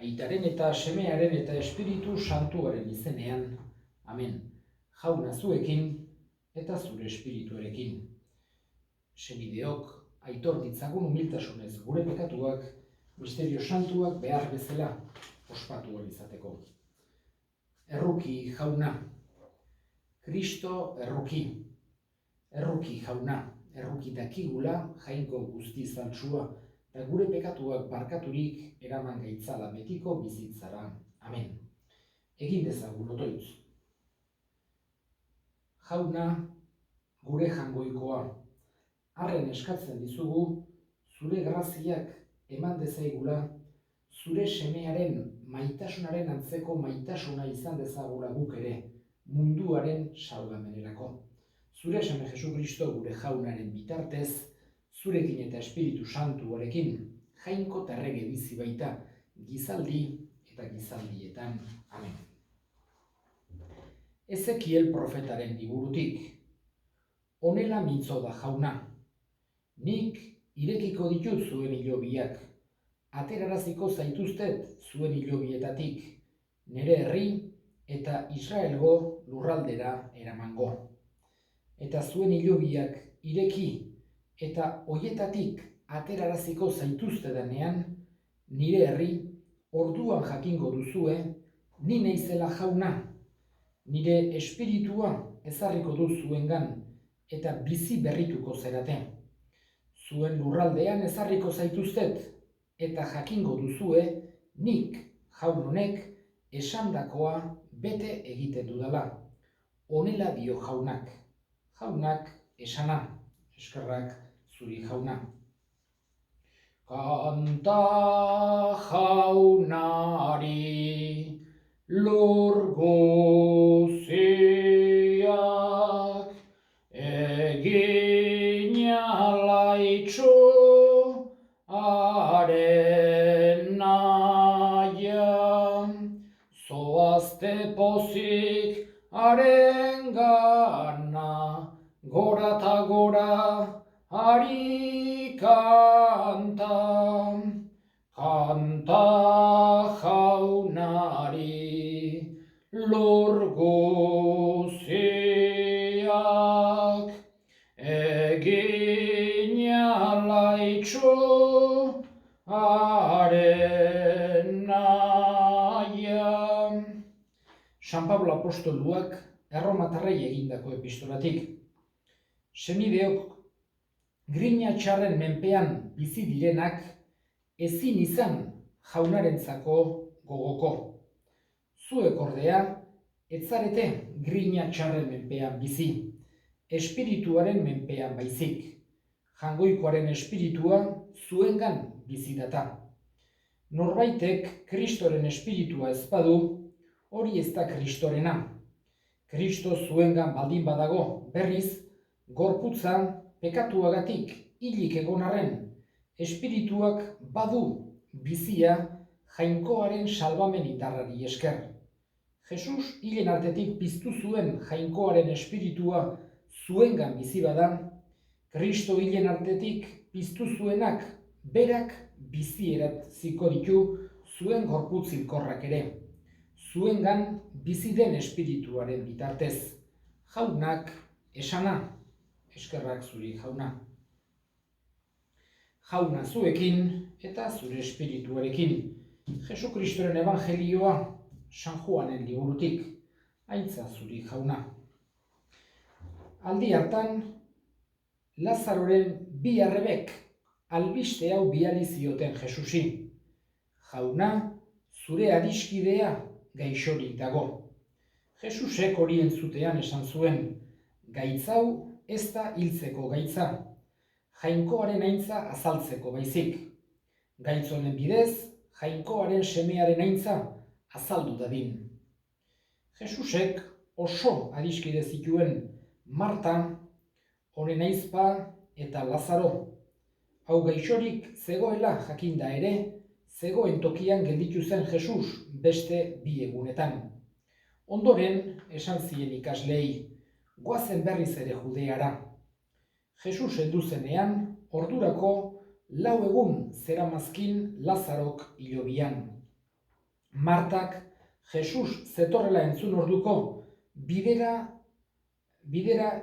Aitaren eta Semearen eta Espiritu Santuaren izenean. Amen. Jauna zuekin eta zure espirituarekin. Senideok, aitor ditzagun humiltasunez gure pekatuak, misterio santuak behar bezala ospatu ahal izateko. Erruki jauna. Kristo erruki. Erruki jauna. Erruki dakigula jainko guzti zaltsua, eta gure pekatuak barkaturik eraman gaitzala betiko bizitzara. Amen. Egin dezagun otoitz. Jauna, gure jangoikoa, arren eskatzen dizugu, zure graziak eman dezaigula, zure semearen maitasunaren antzeko maitasuna izan dezagula guk ere, munduaren salbamenerako. Zure seme Jesu Kristo gure jaunaren bitartez, zurekin eta Espiritu Santuarekin, jainko terrege bizi baita, gizaldi eta gizaldietan. Amen. Ezekiel profetaren liburutik. Honela mintzo da jauna. Nik irekiko ditut zuen hilobiak. Ateraraziko zaituztet zuen hilobietatik. Nere herri eta Israelgo lurraldera eramango. Eta zuen hilobiak ireki eta hoietatik ateraraziko zaituzte denean, nire herri orduan jakingo duzue, ni naizela jauna, nire espiritua ezarriko du zuengan eta bizi berrituko zerate. Zuen lurraldean ezarriko zaituztet eta jakingo duzue, nik jaun honek esandakoa bete egiten dudala. Honela dio jaunak. Jaunak esana, eskerrak zuri jauna. Kanta jaunari lur guziak, egin alaitxu haren naia, zoazte pozik haren gana, gora eta gora hari kanta. Kanta jaunari lur guziak, egin alaitxu haren naia. San Pablo apostoluak erromatarrei egindako epistolatik. Senideok, grina txarren menpean bizi direnak ezin izan jaunarentzako gogoko. Zuek ordea, ez zarete grina txarren menpean bizi, espirituaren menpean baizik. Jangoikoaren espiritua zuengan bizi data. Norbaitek Kristoren espiritua ez badu, hori ez da Kristorena. Kristo zuengan baldin badago, berriz, gorputza pekatuagatik hilik egon arren, espirituak badu bizia jainkoaren salbamen indarrari esker. Jesus hilen artetik piztu zuen jainkoaren espiritua zuengan bizi bada, Kristo hilen artetik piztu zuenak berak bizierat ziko ditu zuen gorputz hilkorrak ere. Zuengan bizi den espirituaren bitartez. Jaunak esana, eskerrak zuri jauna. Jauna zuekin eta zure espirituarekin. Jesu Kristoren evangelioa, San Juanen liburutik, aitza zuri jauna. Aldi hartan, Lazaroren bi arrebek albiste hau bidali zioten Jesusi. Jauna, zure adiskidea gaixorik dago. Jesusek hori entzutean esan zuen, gaitzau ez da hiltzeko gaitza, jainkoaren aintza azaltzeko baizik. Gaitz honen bidez, jainkoaren semearen aintza azaldu dadin. Jesusek oso adiskide zituen Marta, honen aizpa eta Lazaro. Hau gaixorik zegoela jakinda ere, zegoen tokian gelditu zen Jesus beste bi egunetan. Ondoren esan zien ikaslei, goazen berriz ere Judeara. Jesus heldu zenean, ordurako 4 egun zeramazkin Lazarok hilobian. Martak Jesus zetorrela entzun orduko bidera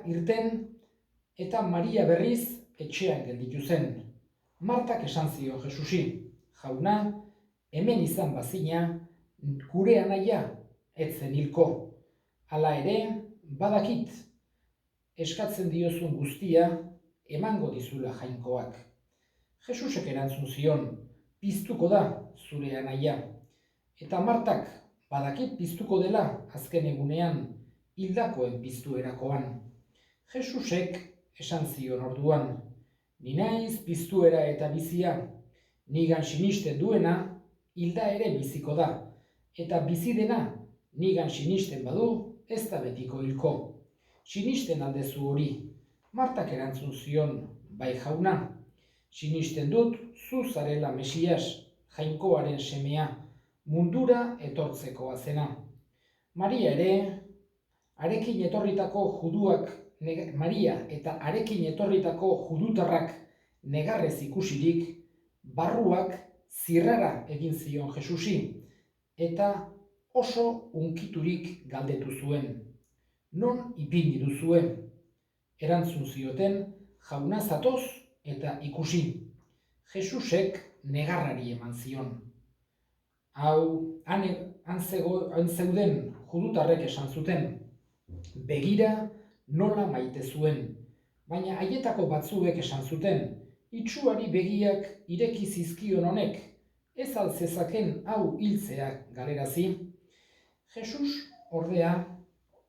irten eta Maria berriz etxean gelditu zen. Martak esan zion Jesusi, jauna, hemen izan bazina, gure anaia ez zen hilko. Hala ere, badakit, eskatzen diozun guztia, emango dizula jainkoak. Jesusek erantzun zion, piztuko da zure anaia. Eta Martak badakit piztuko dela azken egunean hildakoen piztuerakoan. Jesusek esan zion orduan, ni naiz piztuera eta bizia, nigan sinisten duena hilda ere biziko da, eta bizi dena nigan sinisten badu ez da betiko hilko. Sinisten aldezu hori, Martak erantzun zion, bai jauna, sinisten dut zu zarela Mesias, jainkoaren semea, mundura etortzekoa zena. Maria eta arekin etorritako judutarrak negarrez ikusirik, barruak zirrara egin zion Jesusi, eta oso unkiturik galdetu zuen. Non ipini duzue? Erantzun zioten, jauna zatoz eta ikusi. Jesusek negarrari eman zion. Hau, han zeuden judutarrek esan zuten, begira nola maite zuen, baina haietako batzuek esan zuten, itsuari begiak ireki zizkion honek, ez altzezaken hau hiltzeak galerazi. Jesus, ordea,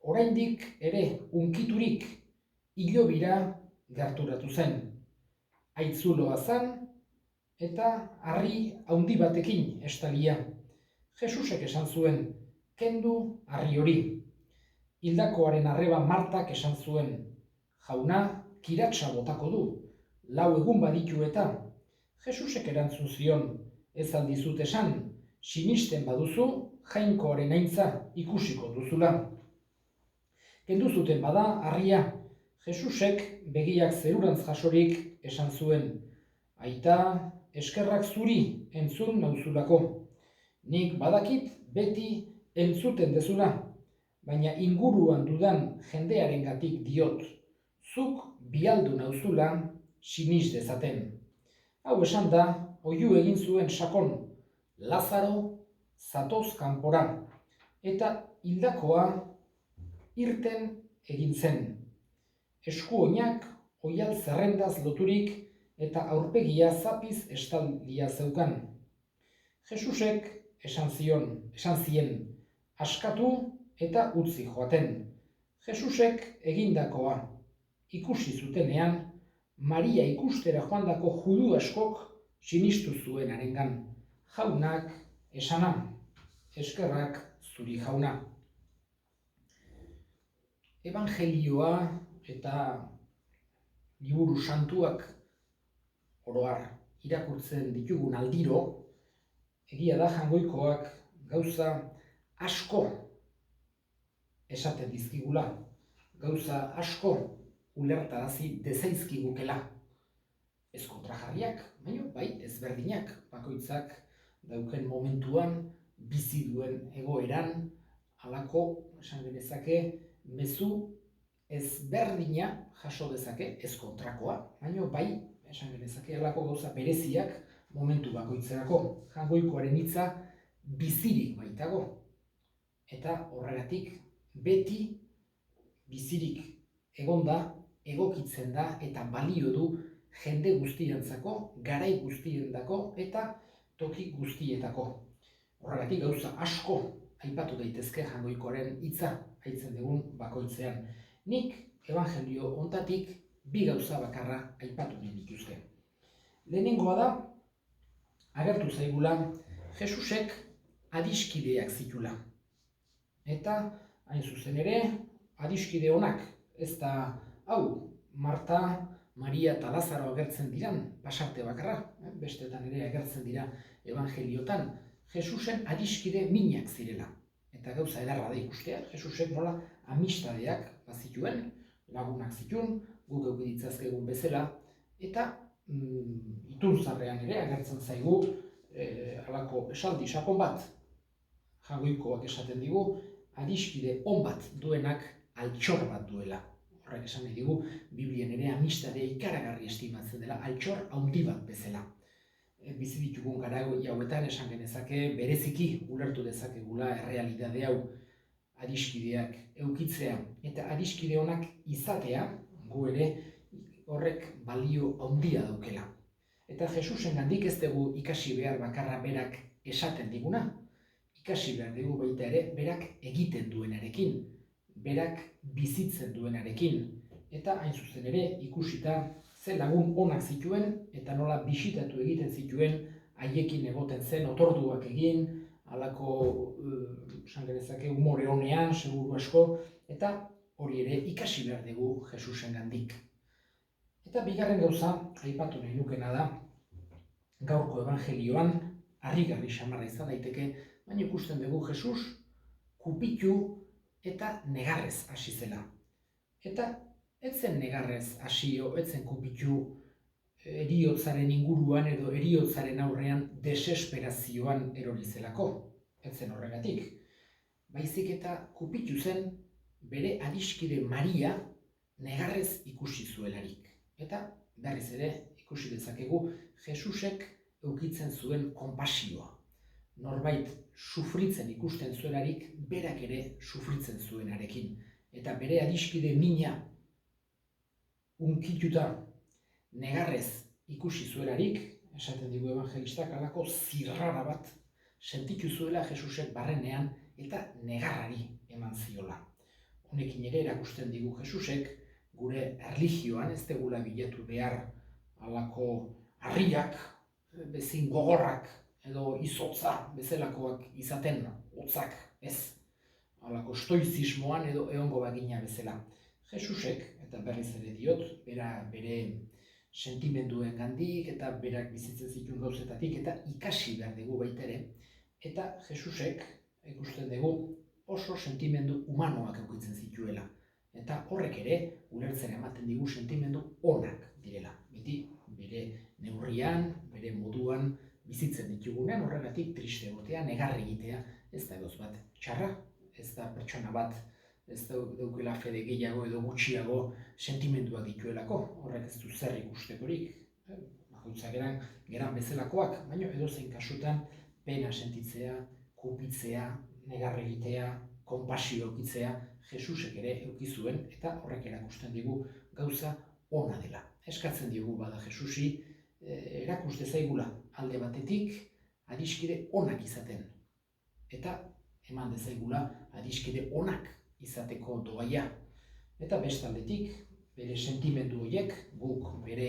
oraindik ere unkiturik hilobira gerturatu zen. Haitzuloa zan eta harri handi batekin estalia. Jesusek esan zuen, kendu harri hori. Hildakoaren arreba Martak esan zuen, jauna, kiratsa botako du, 4 egun baditu eta. Jesusek erantzun zion, ez aldizut esan, sinisten baduzu, jainkoaren aintza ikusiko duzula. Kendu zuten bada harria, Jesusek begiak zerurantz jasorik esan zuen, aita, eskerrak zuri entzun nauzulako. Nik badakit beti entzuten dezula, baina inguruan dudan jendearengatik diot, zuk bialdu nauzula sinis dezaten. Hau esan da, oihu egin zuen sakon, Lazaro zatoz kanpora, eta hildakoa irten egin zen. Esku oinak oial zerrendaz loturik eta aurpegia zapiz estalia zeukan. Jesusek esan zien, askatu eta utzi joaten. Jesusek egindakoa ikusi zutenean, Maria ikustera joandako judu askok sinistu zuen harengan. Jaunak esana, eskerrak zuri jauna. Evangelioa eta liburu santuak oro har irakurtzen ditugun aldiro, egia da Jangoikoak gauza asko esaten dizkigula, gauza asko ulertarazi dezaizkigukela. Ez kontrajarriak, baina bai ezberdinak, bakoitzak dauken momentuan bizi duen egoeran, halako, esan genezake, mezu ezberdina jaso dezake, ez kontrakoa, baina bai, esan genezake, halako gauza bereziak momentu bakoitzerako. Jangoikoaren hitza bizirik baitago. Eta horregatik beti bizirik egonda, egokitzen da eta balio du jende guztientzako, garai guztiendako eta toki guztietako. Horregatik gauza asko aipatu daitezke Jangoikoaren hitza aitzen dugun bakoitzean. Nik evangelio hontatik 2 gauza bakarra aipatu nahi dituzte. Lehenengoa da, agertu zaigula Jesusek adiskideak zitula. Eta, hain zuzen ere, adiskide onak, ez da, hau, Marta, Maria eta Lazaro agertzen diran, pasarte bakarra, bestetan ere agertzen dira evangeliotan, Jesusen adiskide minak zirela. Eta gauza edarra da ikustea, Jesusek nola amistadeak bazituen, lagunak zituen, guk eduki ditzazkegun bezala, eta itunzarrean ere agertzen zaigu halako esaldi sakon bat. Jaungoikoak esaten digu, adiskide on bat duenak altxor bat duela. Horrek esan nahi digu, Biblian ere amistadea ikaragarri estimatzen dela, altxor handi bat bezala. Bizi ditugun garagoi hauetan esan genezake bereziki ulertu dezakegula errealitate hau adiskideak eukitzea eta adiskide onak izatea gu ere horrek balio handia daukela. Eta Jesusengandik ez dugu ikasi behar bakarra berak esaten diguna, ikasi behar dugu baita ere berak egiten duenarekin, berak bizitzen duenarekin, eta hain zuzen ere ikusita ze lagun onak zituen eta nola bisitatu egiten zituen haiekin egoten zen otorduak egin, halako esan genezake umore honean, seguru asko, eta hori ere ikasi behar dugu Jesusengandik. Eta bigarren gauza, aipatu nahi nukena da, gaurko evangelioan, harrigarri samarra izan daiteke, baina ikusten dugu Jesus kupitu eta negarrez hasi zela. Eta etzen negarrez hasio, etzen kupitu eriotzaren inguruan edo eriotzaren aurrean desesperazioan erori zelako. Etzen horregatik. Baizik eta kupitu zen bere adiskide Maria negarrez ikusi zuelarik. Eta berriz ere ikusi dezakegu Jesusek eukitzen zuen konpasioa. Norbait sufritzen ikusten zuelarik, berak ere sufritzen zuenarekin. Eta bere adiskide mina unkituta negarrez ikusi zuelarik, esaten digu evangelistak, halako zirrara bat sentitu zuela Jesusek barrenean eta negarrari eman ziola. Honekin ere erakusten digu Jesusek gure erlijioan ez degula bilatu behar halako harriak, bezin gogorrak edo izotza bezalakoak izaten, hotzak ez, halako stoizismoan edo egongo bagina bezala. Jesusek, eta berriz ere diot, bere sentimenduengandik eta berak bizitzen zituen gauzetatik eta ikasi behar dugu baita ere, eta Jesusek ikusten dugu oso sentimendu humanoak eukitzen zituela. Eta horrek ere ulertzen ematen digu sentimendu onak direla. Beti bere neurrian, bere moduan bizitzen ditugunean, horregatik triste egotea, negarri egitea, ez da edoz bat txarra, ez da pertsona bat, ez daukela fede gehiago edo gutxiago sentimenduak dituelako, horrek ez du zer ikustekorik, bakoitzak geran bezalakoak, baina edozein kasutan pena sentitzea, kupitzea, negarri egitea, konpasio eukitzea, Jesusek ere euki zuen eta horrek erakusten digu gauza ona dela. Eskatzen digu bada Jesusi, erakuste zaigula alde batetik adiskide onak izaten. Eta eman dezaigula adiskide onak izateko doaia. Eta bestaldetik, bere sentimendu horiek guk bere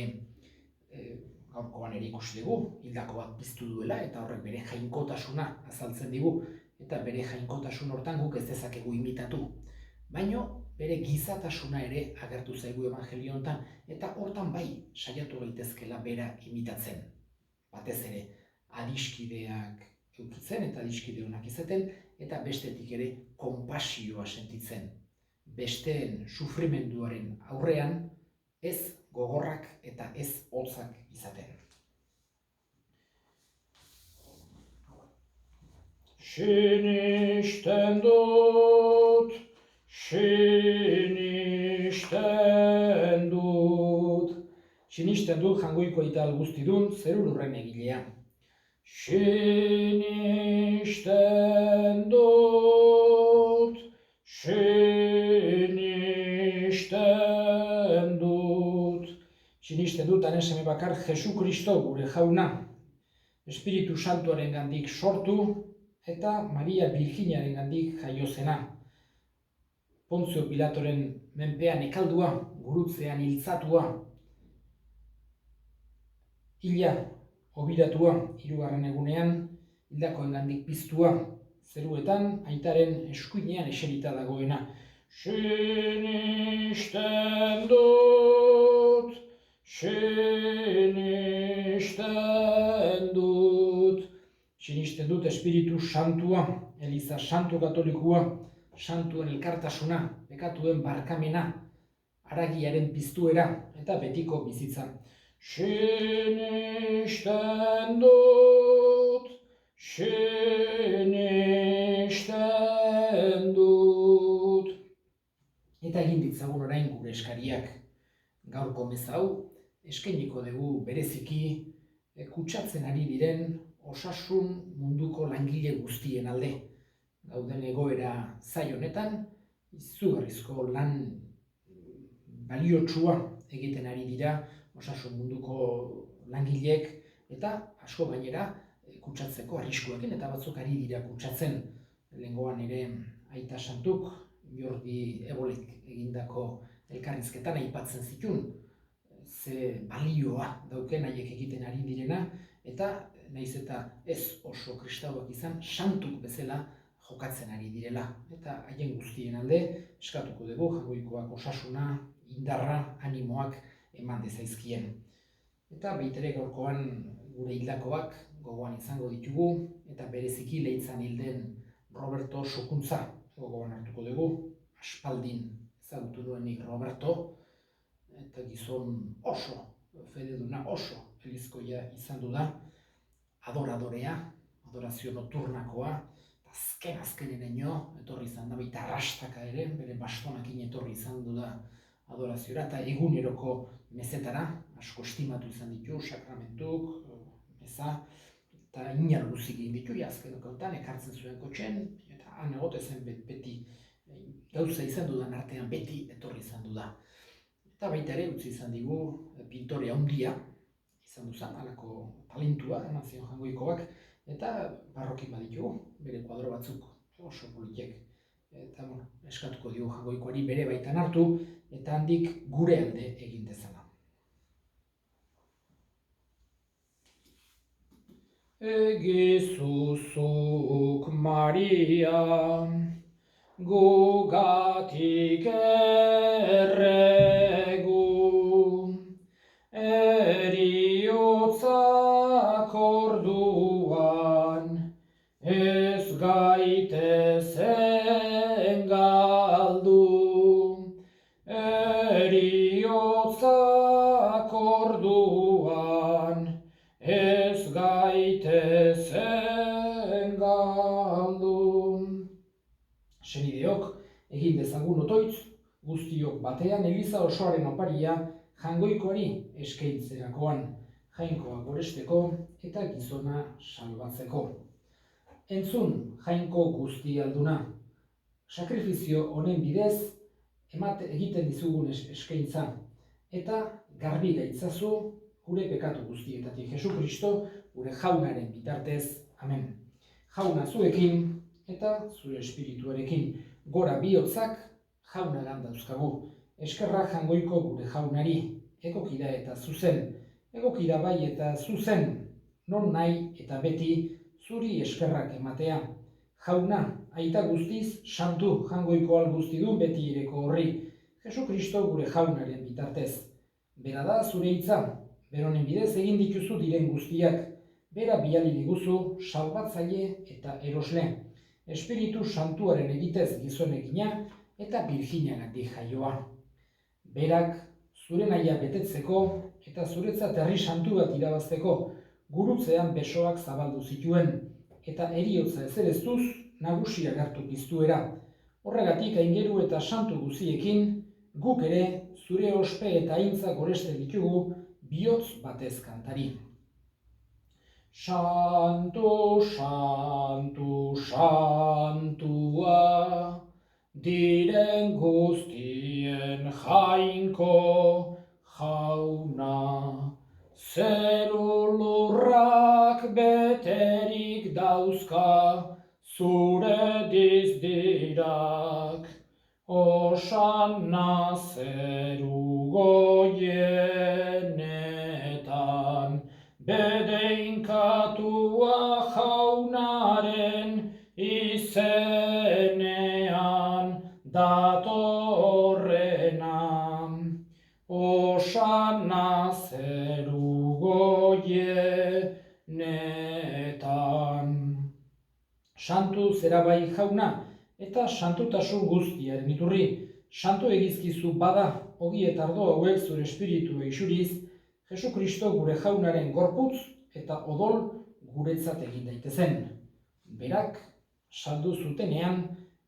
gaurkoan ere ikusi dugu, hildako bat piztu duela eta horrek bere jainkotasuna azaltzen digu eta bere jainkotasun hortan guk ez dezakegu imitatu. Baina bere gizatasuna ere agertu zaigu evangelio honetan eta hortan bai saiatu gaitezkela bera imitatzen. Batez ere adiskideak eukitzen eta adiskide onak izaten eta bestetik ere konpasioa sentitzen. Besteen sufrimenduaren aurrean ez gogorrak eta ez hotzak izaten. Sinisten dut, sinisten dut. Sinisten dut Jaungoiko ital guztidun zerururren egilea. Sinisten dut, sinisten dut. Sinisten dut hanen seme bakar Jesu Kristo gure jauna, Espiritu Santuarengandik sortu eta Maria Virginiarengandik jaio zena. Pontzio Pilatoren menpean ekaldua, gurutzean hiltzatua, hila obiratua 3. egunean, hildakoengandik piztua, zeruetan aitaren eskuinean eserita dagoena. Sinisten dut, sinisten dut. Sinisten dut Espiritu Santua, Eliza Santu Katolikua, santuen elkartasuna, pekatuen barkamena, haragiaren piztuera eta betiko bizitza. Sinisten dut, sinisten sinesten dut. Eta egin ditzagun orain gure eskariak. Gaurko meza hau eskainiko dugu bereziki kutsatzen ari diren osasun munduko langile guztien alde. Gauden egoera zail honetan, izugarrizko lan baliotsua egiten ari dira osasun munduko langileek eta asko gainera kutsatzeko arriskuekin eta batzuk ari dira kutsatzen. Lehengoan ere Aita Santuk Jordi Ebolek egindako elkarrizketan aipatzen zituen ze balioa dauken haiek egiten ari direna eta nahiz eta ez oso kristauak izan santuk bezala jokatzen ari direla eta haien guztien alde eskatuko dugu Jaungoikoak osasuna, indarra, animoak eman dezaizkien. Eta baitere gaurkoan gure hildakoak gogoan izango ditugu eta bereziki Leitzan hilden Roberto Sukuntza gogoan hartuko dugu. Aspaldin ezagutu duenik Roberto eta gizon oso fededuna, oso elizkoia izan du da, adoradorea, adorazio noturnakoa, azkeneneño etorri izan da, baita arrastaka ere, bere bastonakin etorri izan du da adoraziora, eta eguneroko mezetara, asko estimatu izan ditu, sakramentuk, meza, eta inar guzik egin ditu, azkenokotan, ekartzen zuen kotxen, eta han egote zen beti gauza izan dudan artean beti etorri izan du da. Eta baita ere utzi izan digu pintore handia, izan duzan, halako talentua, eman zion Jaungoikoak, eta barrokin baditugu, bere kuadro batzuk oso politek. Eta eskatuko diogu Jaungoikoari bere baitan hartu, eta handik gure alde egin dezala. Egizuzuk Maria, gugatik erregu, eriotzak orduan, ez gaitezen galdu, eriotzak orduan, ez gaitezen galdu. Senideok, egin dezagun otoitz, guztiok batean Eliza osoaren oparia Jaungoikoari eskaintzerakoan, Jainkoa goresteko eta gizona salbatzeko. Entzun, Jainko guztialduna, sakrifizio honen bidez egiten dizugun eskaintza, eta garbi gaitzazu gure pekatu guztietatik. Jesu Kristo, gure Jaunaren bitartez, amen. Jauna zuekin eta zure espirituarekin, gora bihotzak Jaunagan dauzkagu. Eskerrak Jaungoiko gure Jaunari, egokida eta zuzen, egokida bai eta zuzen, non nahi eta beti zuri eskerrak ematea. Jauna, aita guztiz, santu Jaungoiko alguztidun beti ireko horri, Jesu Kristo gure Jaunaren bitartez. Bera da zure hitza, beronen bidez egin dituzu diren guztiak, bera biali diguzu salbatzaile eta erosle. Espiritu Santuaren egitez gizonekina eta Birjinagatik jaioa. Berak zure nahia betetzeko eta zuretzat herri santu bat irabazteko gurutzean besoak zabaldu zituen eta heriotza ezereztuz nagusiak hartu piztuera. Horregatik aingeru eta santu guziekin guk ere zure ospe eta aintza goreste ditugu bihotz batez kantari. Santu, santu, santua, diren guztien Jainko Jauna. Zeru lurrak beterik dauzka zure dizdirak, Osanna zeru goienetan, bedeinkatua Jaunaren izenean datorrena. Osanna zeru goienetan. Santu zera bai Jauna, eta santutasun guztiaren iturri. Santu egizkizu bada, ogi eta ardo hauek zure espiritu eixuriz, Jesu Kristo gure Jaunaren gorputz eta odol guretzat egin daitezen. Berak saldu zutenean,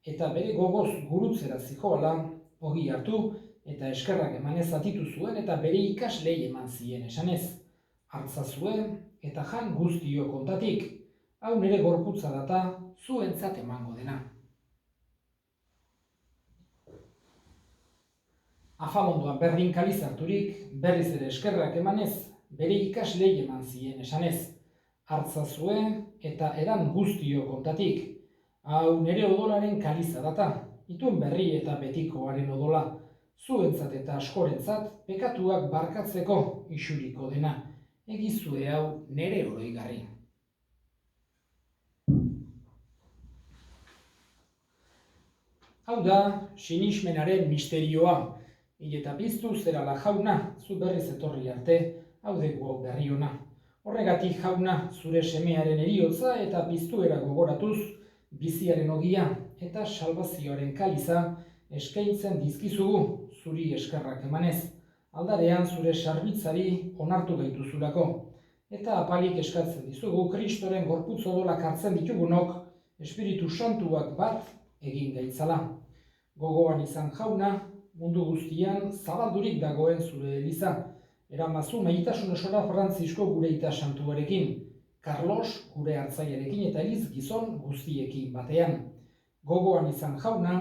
eta bere gogoz gurutzera zihoala, ogi hartu, eta eskerrak emanez zatitu zuen, eta bere ikaslei eman zien esanez. Hartza zuen, eta jan guztio kontatik, hau nire gorputza data, zuentzat emango dena. Afamondoan berdin kalizarturik, berriz ere eskerrak emanez, bere ikaslei eman zien esanez. Hartza zuen, eta edan guztio kontatik, hau nire odolaren kaliza data, itun berri eta betikoaren odola, zuentzat eta askorentzat pekatuak barkatzeko isuriko dena, egizue hau nire oroigarri. Hau da, sinismenaren misterioa, eta piztu zerala jauna, zu berriz etorri arte, hau dugu hau berri ona. Horregatik jauna, zure semearen eriotza eta piztuera gogoratuz, biziaren ogia eta salbazioaren kaliza eskaintzen dizkizugu zuri eskerrak emanez, aldarean zure sarbitzari onartu gaituzulako, eta apalik eskatzen dizugu Kristoren gorputz odolak hartzen ditugunok Espiritu Santuak bat egin gaitzala. Gogoan izan jauna, mundu guztian zabaldurik dagoen zure eliza, eramazu maitasun esora Frantzisko gure ita santuarekin, Carlos gure hartzaiarekin eta Eliz gizon guztiekin batean. Gogoan izan jauna,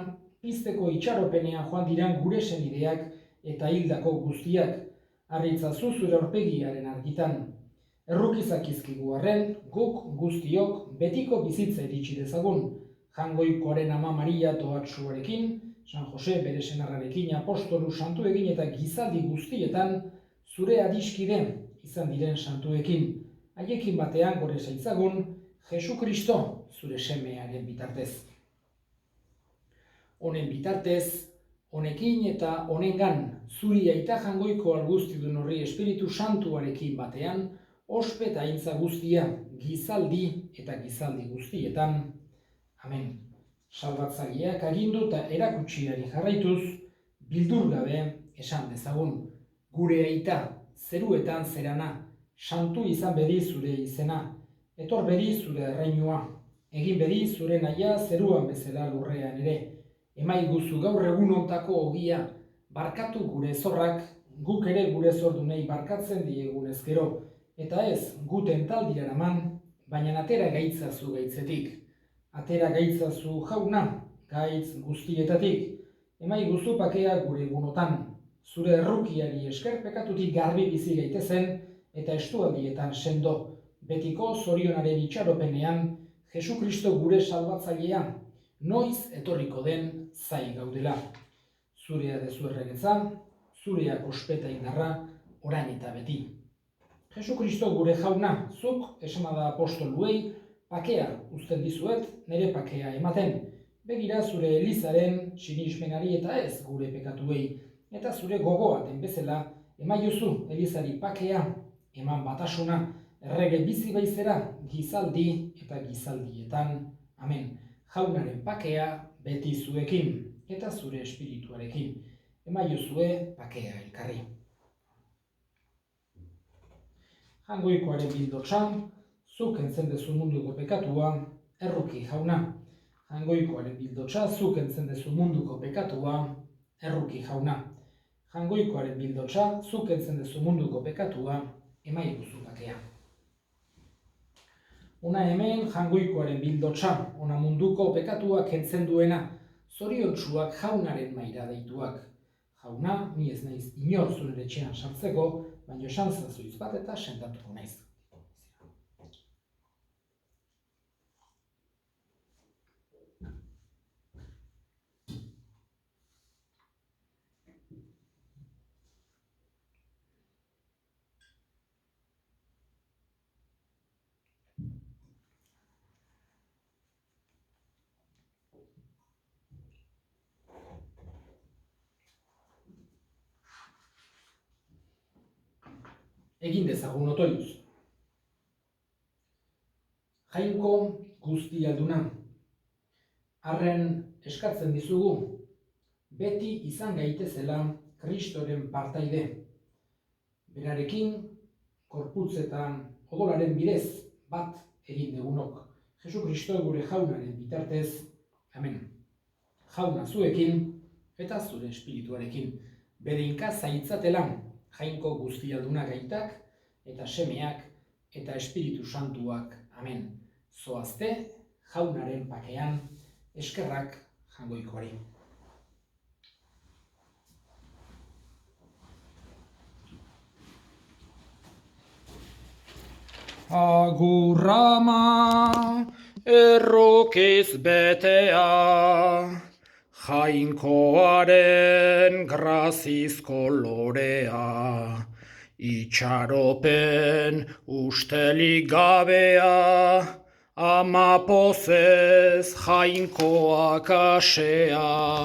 pizteko itxaropenean joan diran gure senideak eta hildako guztiak, harritzazu zure aurpegiaren argitan. Errukizak izkigu arren, guk guztiok betiko bizitza iritsi dezagun, Jangoikoaren ama Maria Tohatsuarekin, San Jose bere senarrarekin, apostolu santuekin eta gizaldi guztietan zure adiskide izan diren santuekin, haiekin batean gore zaitzagun, Jesu Kristo zure semearen bitartez. Honen bitartez, honekin eta honengan zuri aita jangoiko alguztidun horri Espiritu Santuarekin batean, ospe eta aintza guztia, gizaldi eta gizaldi guztietan. Amen. Salbatzaileak agindu eta erakutsiari jarraituz, bildur gabe esan dezagun. Gure aita, zeruetan zerana, santu izan bedi zure izena, etor bedi zure erreinua, egin bedi zure nahia zeruan bezala lurrean ere, emaiguzu gaur egunontako ogia, barkatu gure zorrak, guk ere gure zordunei barkatzen diegun ezkero, eta ez guten taldi eraman, baina atera gaitzazu gaitzetik. Atera gaitzazu jauna, gaitz guztietatik, emaiguzu pakea gure egunotan, zure errukiari esker pekatutik garbi bizi gaitezen, eta estualdietan sendo, betiko zorionaren itxaropenean, Jesu Kristo gure salbatzailea, noiz etorriko den zai gaudela. Zurea dezu erregetza, zureak ospeta indarra, orain eta beti. Jesu Kristo gure jauna, zuk esamada apostoluei, pakea uzten dizuet, nire pakea ematen. Begira zure elizaren sinismenari eta ez gure pekatuei, eta zure gogoaten bezala, emaiozu elizari pakea, eman batasuna, errege bizi baizera, gizaldi eta gizaldietan. Amen. Jaunaren pakea beti zuekin, eta zure espirituarekin. Emaiozue pakea elkarri. Jangoikoaren bildotxan, zuk entzen dezu munduko pekatua, erruki jauna. Jangoikoaren bildotxa, zuk entzen dezu munduko pekatua, erruki jauna. Jangoikoaren bildotxa, zuk entzen dezu munduko pekatua, emaiguzu bakea. Ona hemen jangoikoaren bildotxa, ona munduko pekatua kentzen duena, zoriontsuak jaunaren maira deituak. Jauna, ni ez naiz inor zure etxean sartzeko, baina esan zazuiz bat eta sentatuko naiz. Egin dezagun otoiuz. Jainko guzti alduna. Arren eskatzen dizugu, beti izan gaitezela Kristoren partaide. Berarekin, korputzetan odolaren bidez bat egin degunok. Jesu Kristo gure jaunaren bitartez, amen. Jauna zuekin eta zure espirituarekin. Bedinka zaitzatelan, jainko guztialdunak aitak eta semeak eta espiritu santuak, amen. Zoazte, jaunaren pakean, eskerrak jangoikoari. Agurrama errokiz betea, jainkoaren grazizko lorea, itxaropen ustelik gabea, ama pozez jainkoak asea.